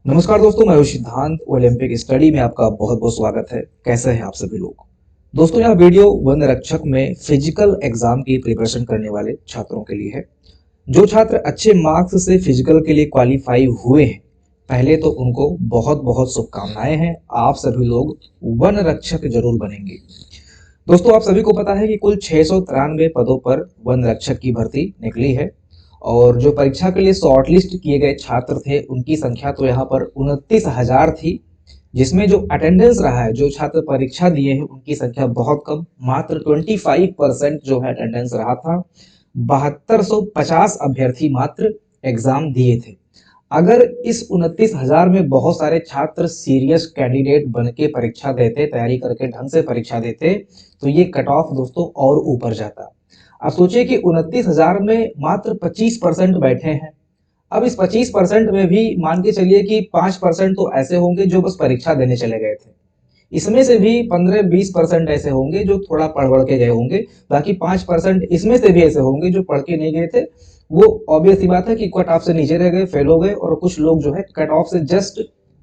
नमस्कार दोस्तों, मैं हूं सिद्धांत। ओलंपिक स्टडी में आपका बहुत बहुत स्वागत है। कैसे हैं आप सभी लोग? दोस्तों, यह वीडियो वन रक्षक में फिजिकल एग्जाम की प्रिपरेशन करने वाले छात्रों के लिए है। जो छात्र अच्छे मार्क्स से फिजिकल के लिए क्वालिफाई हुए हैं, पहले तो उनको बहुत बहुत शुभकामनाएं हैं। आप सभी लोग वन रक्षक जरूर बनेंगे। दोस्तों, आप सभी को पता है कि कुल 693 पदों पर वन रक्षक की भर्ती निकली है और जो परीक्षा के लिए शॉर्टलिस्ट किए गए छात्र थे उनकी संख्या तो यहाँ पर 29,000 थी, जिसमें जो अटेंडेंस रहा है, जो छात्र परीक्षा दिए हैं उनकी संख्या बहुत कम, मात्र 25% जो है अटेंडेंस रहा था। 7250 अभ्यर्थी मात्र एग्जाम दिए थे। अगर इस 29,000 में बहुत सारे छात्र सीरियस कैंडिडेट बन के परीक्षा देते, तैयारी करके ढंग से परीक्षा देते, तो ये कट ऑफ दोस्तों और ऊपर जाता। आप सोचिए कि 29,000 में मात्र 25% बैठे हैं। अब इस 25% में भी मान के चलिए कि 5% तो ऐसे होंगे जो बस परीक्षा देने चले गए थे। इसमें से भी 15-20% ऐसे होंगे जो थोड़ा पढ़ पढ़ के गए होंगे। बाकी 5% इसमें से भी ऐसे होंगे जो पढ़ के नहीं गए थे। वो ऑब्वियस सी बात है कि कट ऑफ से नीचे रह गए, फेल हो गए, और कुछ लोग जो है कट ऑफ से जस्ट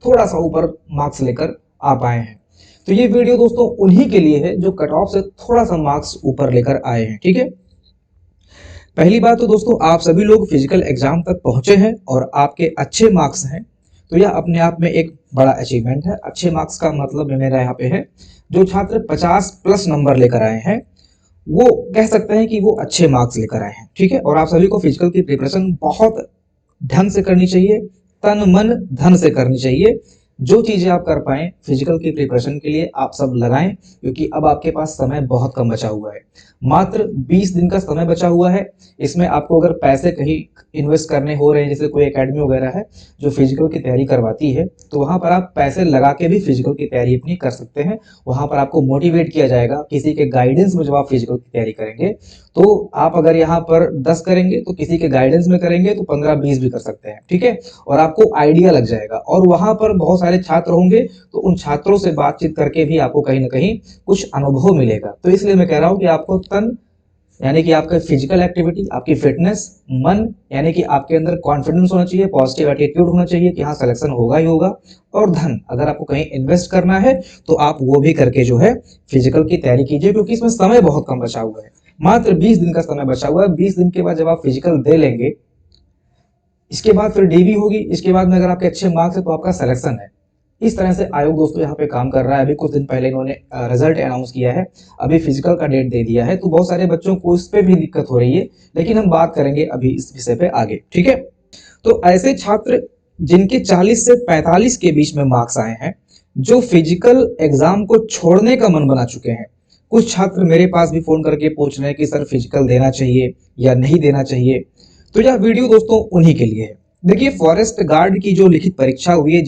थोड़ा सा ऊपर मार्क्स लेकर आ पाए हैं। तो ये वीडियो दोस्तों उन्हीं के लिए है जो कट ऑफ से थोड़ा सा मार्क्स ऊपर लेकर आए हैं। ठीक है, पहली बात तो दोस्तों, आप सभी लोग फिजिकल एग्जाम तक पहुंचे हैं और आपके अच्छे मार्क्स हैं, तो यह अपने आप में एक बड़ा अचीवमेंट है। अच्छे मार्क्स का मतलब मेरा यहाँ पे है, जो छात्र 50 प्लस नंबर लेकर आए हैं वो कह सकते हैं कि वो अच्छे मार्क्स लेकर आए हैं। ठीक है, और आप सभी को फिजिकल की प्रिपरेशन बहुत ढंग से करनी चाहिए, तन मन धन से करनी चाहिए। जो चीजें आप कर पाए फिजिकल की प्रिपरेशन के लिए आप सब लगाएं, क्योंकि अब आपके पास समय बहुत कम बचा हुआ है। मात्र 20 दिन का समय बचा हुआ है। इसमें आपको अगर पैसे कहीं इन्वेस्ट करने हो रहे हैं, जैसे कोई एकेडमी वगैरह है जो फिजिकल की तैयारी करवाती है, तो वहां पर आप पैसे लगा के भी फिजिकल की तैयारी अपनी कर सकते हैं। वहां पर आपको मोटिवेट किया जाएगा किसी के गाइडेंस में। जब आप फिजिकल की तैयारी करेंगे तो आप अगर यहाँ पर 10 करेंगे तो किसी के गाइडेंस में करेंगे तो 15-20 भी कर सकते हैं। ठीक है, और आपको आइडिया लग जाएगा, और वहां पर बहुत सारे छात्र होंगे तो उन छात्रों से बातचीत करके भी आपको कहीं ना कहीं कुछ अनुभव मिलेगा। तो इसलिए मैं कह रहा हूं कि आपको तन यानी कि आपका फिजिकल एक्टिविटी, आपकी फिटनेस, मन यानी कि आपके अंदर कॉन्फिडेंस होना चाहिए, पॉजिटिव एटीट्यूड होना चाहिए कि हाँ सिलेक्शन होगा ही होगा, और धन अगर आपको कहीं इन्वेस्ट करना है तो आप वो भी करके जो है फिजिकल की तैयारी कीजिए, क्योंकि इसमें समय बहुत कम बचा हुआ है। मात्र 20 दिन का समय बचा हुआ है। 20 दिन के बाद जब आप फिजिकल दे लेंगे, इसके बाद फिर डीवी होगी। इसके बाद में अगर आपके अच्छे मार्क्स है तो आपका सिलेक्शन है। इस तरह से आयोग दोस्तों यहाँ पे काम कर रहा है। अभी कुछ दिन पहले इन्होंने रिजल्ट अनाउंस किया है, अभी फिजिकल का डेट दे दिया है, तो बहुत सारे बच्चों को इस पे भी दिक्कत हो रही है, लेकिन हम बात करेंगे अभी इस विषय पे आगे। ठीक है, तो ऐसे छात्र जिनके 40 से 45 के बीच में मार्क्स आए हैं, जो फिजिकल एग्जाम को छोड़ने का मन बना चुके हैं। कुछ छात्र मेरे पास भी फोन करके पूछ रहे हैं कि सर फिजिकल देना चाहिए या नहीं देना चाहिए। तो यह वीडियो दोस्तों उन्हीं के लिए है। देखिए, फॉरेस्ट गार्ड की जो लिखित परीक्षा हुई है,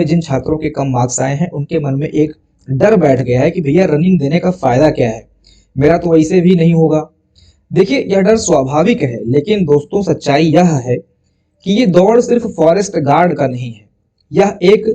जिन छात्रों के कम मार्क्स आए हैं उनके मन में एक डर बैठ गया है कि भैया रनिंग देने का फायदा क्या है, मेरा तो वैसे भी नहीं होगा। देखिए, यह डर स्वाभाविक है, लेकिन दोस्तों सच्चाई यह है कि ये दौड़ सिर्फ फॉरेस्ट गार्ड का नहीं है, यह एक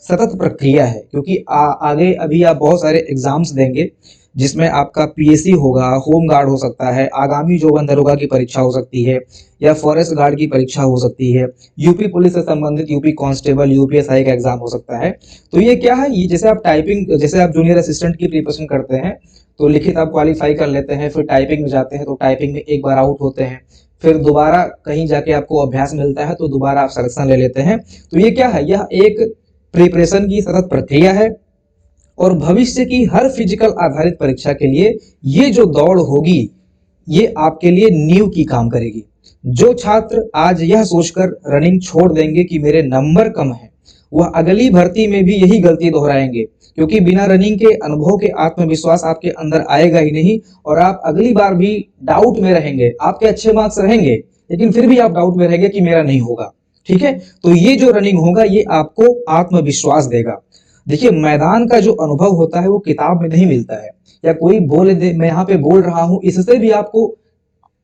सतत प्रक्रिया है। क्योंकि आगे अभी आप बहुत सारे एग्जाम्स देंगे, जिसमें आपका पीएससी होगा, होम गार्ड हो सकता है, आगामी जो वन दरोगा की परीक्षा हो सकती है, या फॉरेस्ट गार्ड की परीक्षा हो सकती है, यूपी पुलिस से संबंधित यूपी कांस्टेबल, यूपीएसआई का एग्जाम हो सकता है। तो ये क्या है, ये जैसे आप जूनियर असिस्टेंट की प्रिपरेशन करते हैं तो लिखित आप क्वालिफाई कर लेते हैं, फिर टाइपिंग में जाते हैं तो टाइपिंग में एक बार आउट होते हैं, फिर दोबारा कहीं जाके आपको अभ्यास मिलता है तो दोबारा आप सिलेक्शन ले लेते हैं। तो ये क्या है, यह एक प्रिपरेशन की सतत प्रक्रिया है, और भविष्य की हर फिजिकल आधारित परीक्षा के लिए ये जो दौड़ होगी ये आपके लिए नींव की काम करेगी। जो छात्र आज यह सोचकर रनिंग छोड़ देंगे कि मेरे नंबर कम है, वह अगली भर्ती में भी यही गलती दोहराएंगे, क्योंकि बिना रनिंग के अनुभव के आत्मविश्वास आपके अंदर आएगा ही नहीं, और आप अगली बार भी डाउट में रहेंगे। आपके अच्छे मार्क्स रहेंगे लेकिन फिर भी आप डाउट में रहेंगे कि मेरा नहीं होगा। ठीक है, तो ये जो रनिंग होगा ये आपको आत्मविश्वास देगा। देखिए, मैदान का जो अनुभव होता है वो किताब में नहीं मिलता है, या कोई बोल दे मैं यहाँ पे बोल रहा हूं इससे भी आपको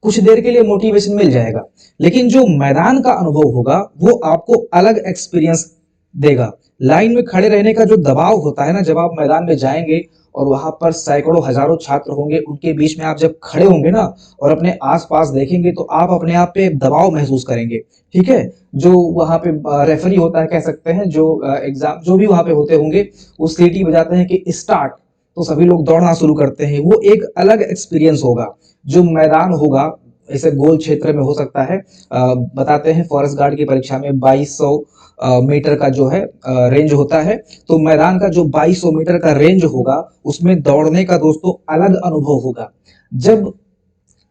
कुछ देर के लिए मोटिवेशन मिल जाएगा, लेकिन जो मैदान का अनुभव होगा वो आपको अलग एक्सपीरियंस देगा। लाइन में खड़े रहने का जो दबाव होता है ना, जब आप मैदान में जाएंगे और वहां पर सैकड़ों हजारों छात्र होंगे, उनके बीच में आप जब खड़े होंगे ना और अपने आसपास देखेंगे तो आप अपने आप पे दबाव महसूस करेंगे। ठीक है, जो वहां पे रेफरी होता है, कह सकते हैं, जो एग्जाम जो भी वहां पे होते होंगे, वो सीटी बजाते हैं कि स्टार्ट, तो सभी लोग दौड़ना शुरू करते हैं। वो एक अलग एक्सपीरियंस होगा। जो मैदान होगा ऐसे गोल क्षेत्र में हो सकता है, बताते हैं फॉरेस्ट गार्ड की परीक्षा में 2200 मीटर का जो है रेंज होता है। तो मैदान का जो 2200 मीटर का रेंज होगा उसमें दौड़ने का दोस्तों अलग अनुभव होगा। जब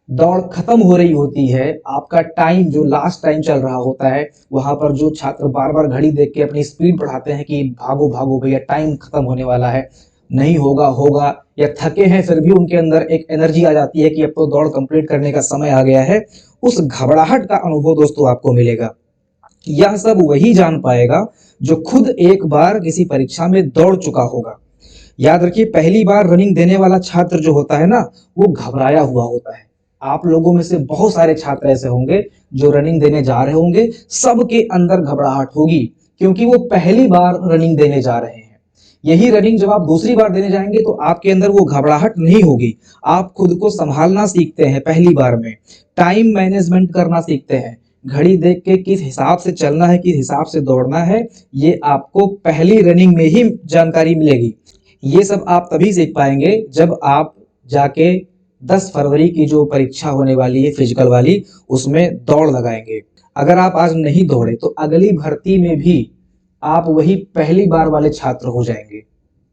दौड़ खत्म हो रही होती है, आपका टाइम जो लास्ट टाइम चल रहा होता है, वहां पर जो छात्र बार बार घड़ी देख के अपनी स्पीड बढ़ाते हैं कि भागो भागो भैया टाइम खत्म होने वाला है, नहीं होगा होगा, या थके हैं फिर भी उनके अंदर एक एनर्जी आ जाती है कि अब तो दौड़ कंप्लीट करने का समय आ गया है, उस घबराहट का अनुभव दोस्तों आपको मिलेगा। यह सब वही जान पाएगा जो खुद एक बार किसी परीक्षा में दौड़ चुका होगा। याद रखिए, पहली बार रनिंग देने वाला छात्र जो होता है ना, वो घबराया हुआ होता है। आप लोगों में से बहुत सारे छात्र ऐसे होंगे जो रनिंग देने जा रहे होंगे, सबके अंदर घबराहट होगी, क्योंकि वो पहली बार रनिंग देने जा रहे हैं। यही रनिंग जब आप दूसरी बार देने जाएंगे तो आपके अंदर वो घबराहट नहीं होगी। आप खुद को संभालना सीखते हैं पहली बार में, टाइम मैनेजमेंट करना सीखते हैं, घड़ी देख के किस हिसाब से चलना है, किस हिसाब से दौड़ना है, ये आपको पहली रनिंग में ही जानकारी मिलेगी। ये सब आप तभी सीख पाएंगे जब आप जाके 10 फरवरी की जो परीक्षा होने वाली है फिजिकल वाली, उसमें दौड़ लगाएंगे। अगर आप आज नहीं दौड़े तो अगली भर्ती में भी आप वही पहली बार वाले छात्र हो जाएंगे।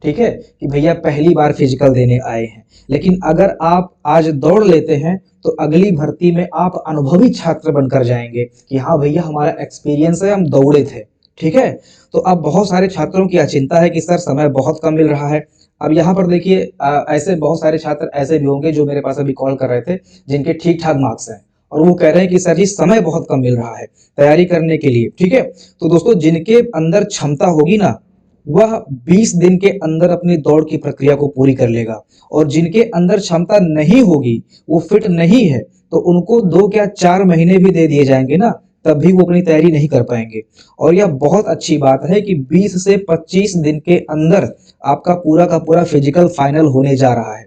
ठीक है, कि भैया पहली बार फिजिकल देने आए हैं। लेकिन अगर आप आज दौड़ लेते हैं तो अगली भर्ती में आप अनुभवी छात्र बनकर जाएंगे कि हाँ भैया हमारा एक्सपीरियंस है, हम दौड़े थे। ठीक है, तो अब बहुत सारे छात्रों की चिंता है कि सर समय बहुत कम मिल रहा है। अब यहाँ पर देखिए, ऐसे बहुत सारे छात्र ऐसे भी होंगे जो मेरे पास अभी कॉल कर रहे थे, जिनके ठीक ठाक मार्क्स हैं और वो कह रहे हैं कि सर जी समय बहुत कम मिल रहा है तैयारी करने के लिए। ठीक है, तो दोस्तों जिनके अंदर क्षमता होगी ना, वह 20 दिन के अंदर अपनी दौड़ की प्रक्रिया को पूरी कर लेगा, और जिनके अंदर क्षमता नहीं होगी, वो फिट नहीं है, तो उनको 2 क्या 4 महीने भी दे दिए जाएंगे ना, तब भी वो अपनी तैयारी नहीं कर पाएंगे। और यह बहुत अच्छी बात है कि 20 से 25 दिन के अंदर आपका पूरा का पूरा फिजिकल फाइनल होने जा रहा है।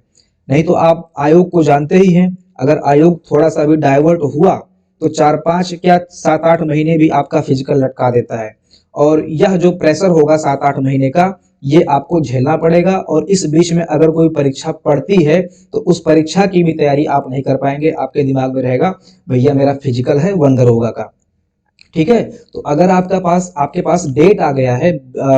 नहीं तो आप आयोग को जानते ही हैं, अगर आयोग थोड़ा सा भी डाइवर्ट हुआ तो 4-5 क्या 7-8 महीने भी आपका फिजिकल लटका देता है। और यह जो प्रेशर होगा 7-8 महीने का, ये आपको झेलना पड़ेगा। और इस बीच में अगर कोई परीक्षा पड़ती है तो उस परीक्षा की भी तैयारी आप नहीं कर पाएंगे। आपके दिमाग में रहेगा भैया मेरा फिजिकल है 1 दरोगा का। ठीक है, तो अगर आपके पास डेट आ गया है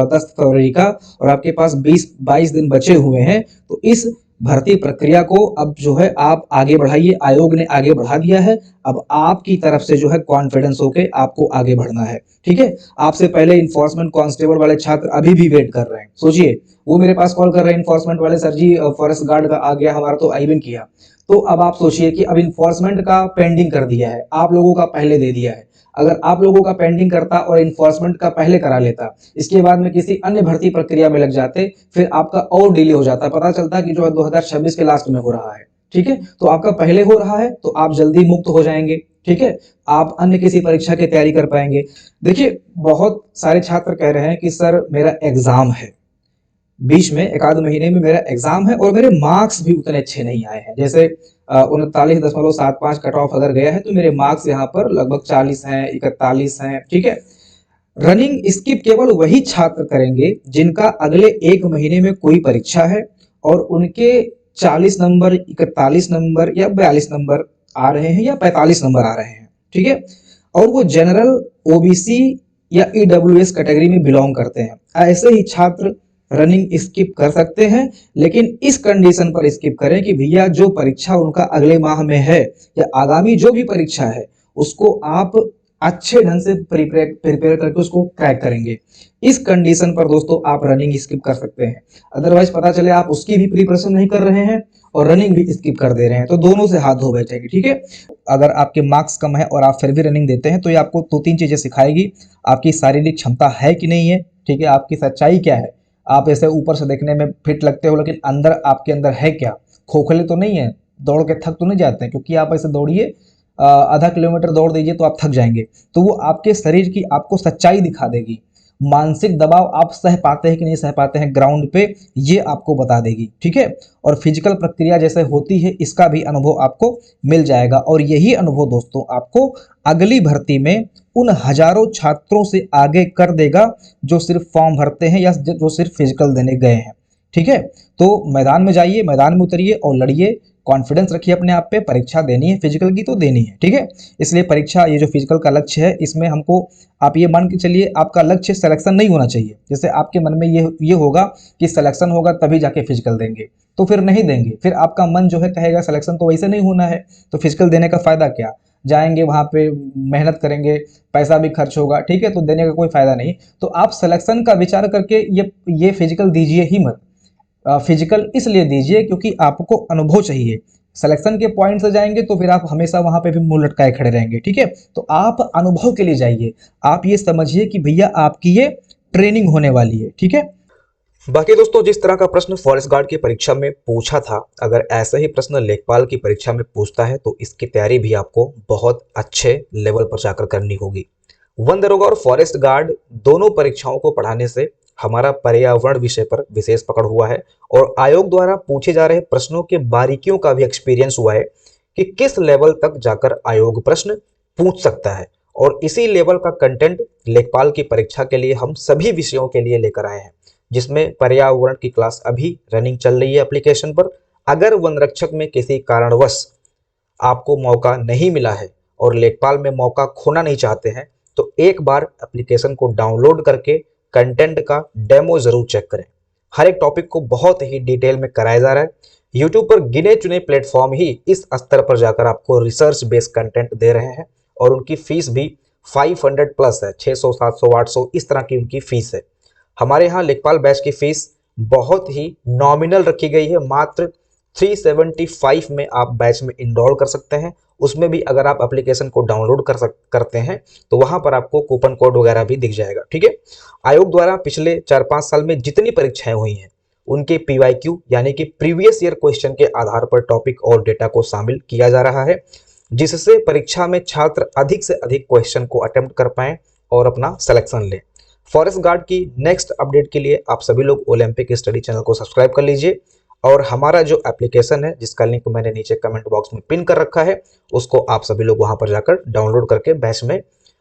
10 फरवरी का, और आपके पास 20-22 दिन बचे हुए हैं, तो इस भर्ती प्रक्रिया को अब जो है आप आगे बढ़ाइए। आयोग ने आगे बढ़ा दिया है, अब आपकी तरफ से जो है कॉन्फिडेंस होके आपको आगे बढ़ना है। ठीक है, आपसे पहले इन्फोर्समेंट कांस्टेबल वाले छात्र अभी भी वेट कर रहे हैं। सोचिए, वो मेरे पास कॉल कर रहे हैं इन्फोर्समेंट वाले, सर जी फॉरेस्ट गार्ड का आ गया, हमारा तो आई भी नहीं किया। तो अब आप सोचिए कि अब इन्फोर्समेंट का पेंडिंग कर दिया है, आप लोगों का पहले दे दिया है। अगर आप लोगों का पेंडिंग करता और इन्फोर्समेंट का पहले करा लेता, इसके बाद में किसी अन्य भर्ती प्रक्रिया में लग जाते, फिर आपका और डिले हो जाता, पता चलता कि जो है 2026 के लास्ट में हो रहा है। ठीक है, तो आपका पहले हो रहा है तो आप जल्दी मुक्त हो जाएंगे। ठीक है, आप अन्य किसी परीक्षा की तैयारी कर पाएंगे। देखिए, बहुत सारे छात्र कह रहे हैं कि सर मेरा एग्जाम है, बीच में 1 आध महीने में मेरा एग्जाम है और मेरे मार्क्स भी उतने अच्छे नहीं आए हैं। जैसे 39.75 कट ऑफ अगर गया है तो मेरे मार्क्स यहाँ पर लगभग 40 हैं, 41 हैं। ठीक है, रनिंग स्किप केवल वही छात्र करेंगे जिनका अगले 1 महीने में कोई परीक्षा है और उनके 40 नंबर, 41 नंबर या 42 नंबर आ रहे हैं या 45 नंबर आ रहे हैं। ठीक है, और वो जनरल, ओबीसी या ईडब्ल्यूएस कैटेगरी में बिलोंग करते हैं। ऐसे ही छात्र रनिंग स्किप कर सकते हैं, लेकिन इस कंडीशन पर स्किप करें कि भैया जो परीक्षा उनका अगले माह में है या आगामी जो भी परीक्षा है, उसको आप अच्छे ढंग से प्रिपेयर करके उसको क्रैक करेंगे। इस कंडीशन पर दोस्तों आप रनिंग स्किप कर सकते हैं। अदरवाइज पता चले आप उसकी भी प्रिपरेशन नहीं कर रहे हैं और रनिंग भी स्किप कर दे रहे हैं, तो दोनों से हाथ धो बैठेंगे। ठीक है, अगर आपके मार्क्स कम है और आप फिर भी रनिंग देते हैं तो ये आपको 2-3 चीजें सिखाएगी। आपकी शारीरिक क्षमता है कि नहीं है, ठीक है, आपकी सच्चाई क्या है। आप ऐसे ऊपर से देखने में फिट लगते हो, लेकिन अंदर आपके अंदर है क्या, खोखले तो नहीं है, दौड़ के थक तो नहीं जाते हैं। क्योंकि आप ऐसे दौड़िए, आधा किलोमीटर दौड़ दीजिए तो आप थक जाएंगे। तो वो आपके शरीर की आपको सच्चाई दिखा देगी। मानसिक दबाव आप सह पाते हैं कि नहीं सह पाते हैं ग्राउंड पे, ये आपको बता देगी। ठीक है, और फिजिकल प्रक्रिया जैसे होती है इसका भी अनुभव आपको मिल जाएगा, और यही अनुभव दोस्तों आपको अगली भर्ती में उन हजारों छात्रों से आगे कर देगा जो सिर्फ फॉर्म भरते हैं या जो सिर्फ फिजिकल देने गए हैं। ठीक है, तो मैदान में जाइए, मैदान में उतरिए और लड़िए, कॉन्फिडेंस रखिए अपने आप पे। परीक्षा देनी है, फिजिकल की तो देनी है। ठीक है, इसलिए परीक्षा, ये जो फिजिकल का लक्ष्य है, इसमें हमको आप ये मान के चलिए आपका लक्ष्य सिलेक्शन नहीं होना चाहिए। जैसे आपके मन में ये होगा कि सिलेक्शन होगा तभी जाके फिजिकल देंगे, तो फिर नहीं देंगे। फिर आपका मन जो है कहेगा सिलेक्शन तो वैसे नहीं होना है, तो फिजिकल देने का फायदा क्या। जाएंगे वहां पे, मेहनत करेंगे, पैसा भी खर्च होगा। ठीक है, तो देने का कोई फायदा नहीं। तो आप सिलेक्शन का विचार करके ये फिजिकल दीजिए ही मत। फिजिकल इसलिए दीजिए क्योंकि आपको अनुभव चाहिए। सिलेक्शन के पॉइंट से जाएंगे तो फिर आप हमेशा वहां पे भी मुंह लटकाए खड़े रहेंगे। ठीक है, तो आप अनुभव के लिए जाइए। आप ये समझिए कि भैया आपकी ये ट्रेनिंग होने वाली है। ठीक है, बाकी दोस्तों जिस तरह का प्रश्न फॉरेस्ट गार्ड की परीक्षा में पूछा था, अगर ऐसा ही प्रश्न लेखपाल की परीक्षा में पूछता है तो इसकी तैयारी भी आपको बहुत अच्छे लेवल पर जाकर करनी होगी। वन दरोगा और फॉरेस्ट गार्ड दोनों परीक्षाओं को पढ़ाने से हमारा पर्यावरण विषय पर विशेष पकड़ हुआ है, और आयोग द्वारा पूछे जा रहे प्रश्नों के बारीकियों का भी एक्सपीरियंस हुआ है कि किस लेवल तक जाकर आयोग प्रश्न पूछ सकता है। और इसी लेवल का कंटेंट लेखपाल की परीक्षा के लिए हम सभी विषयों के लिए लेकर आए हैं, जिसमें पर्यावरण की क्लास अभी रनिंग चल रही है एप्लीकेशन पर। अगर वन रक्षक में किसी कारणवश आपको मौका नहीं मिला है और लेखपाल में मौका खोना नहीं चाहते हैं, तो एक बार एप्लीकेशन को डाउनलोड करके कंटेंट का डेमो जरूर चेक करें। हर एक टॉपिक को बहुत ही डिटेल में कराया जा रहा है। यूट्यूब पर गिने चुने प्लेटफॉर्म ही इस स्तर पर जाकर आपको रिसर्च बेस्ड कंटेंट दे रहे हैं, और उनकी फीस भी 500 प्लस है। 600, 700, 800 इस तरह की उनकी फीस है। हमारे यहाँ लेखपाल बैच की फीस बहुत ही नॉमिनल रखी गई है। मात्र 375 में आप बैच में इनरोल कर सकते हैं। उसमें भी अगर आप एप्लीकेशन को डाउनलोड करते हैं तो वहां पर आपको कूपन कोड वगैरह भी दिख जाएगा। ठीक है, आयोग द्वारा पिछले 4-5 साल में जितनी परीक्षाएं हुई हैं उनके PYQ यानी कि प्रीवियस ईयर क्वेश्चन के आधार पर टॉपिक और डेटा को शामिल किया जा रहा है, जिससे परीक्षा में छात्र अधिक से अधिक क्वेश्चन को अटेम्प्ट कर पाएं और अपना सिलेक्शन लें। फॉरेस्ट गार्ड की नेक्स्ट अपडेट के लिए आप सभी लोग ओलंपिक स्टडी चैनल को सब्सक्राइब कर लीजिए, और हमारा जो एप्लीकेशन है जिसका लिंक मैंने नीचे कमेंट बॉक्स में पिन कर रखा है, उसको आप सभी लोग वहां पर जाकर डाउनलोड करके बैच में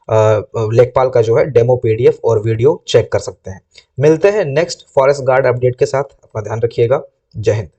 लेखपाल का जो है डेमो PDF और वीडियो चेक कर सकते हैं। मिलते हैं नेक्स्ट फॉरेस्ट गार्ड अपडेट के साथ। अपना ध्यान रखिएगा। जय हिंद।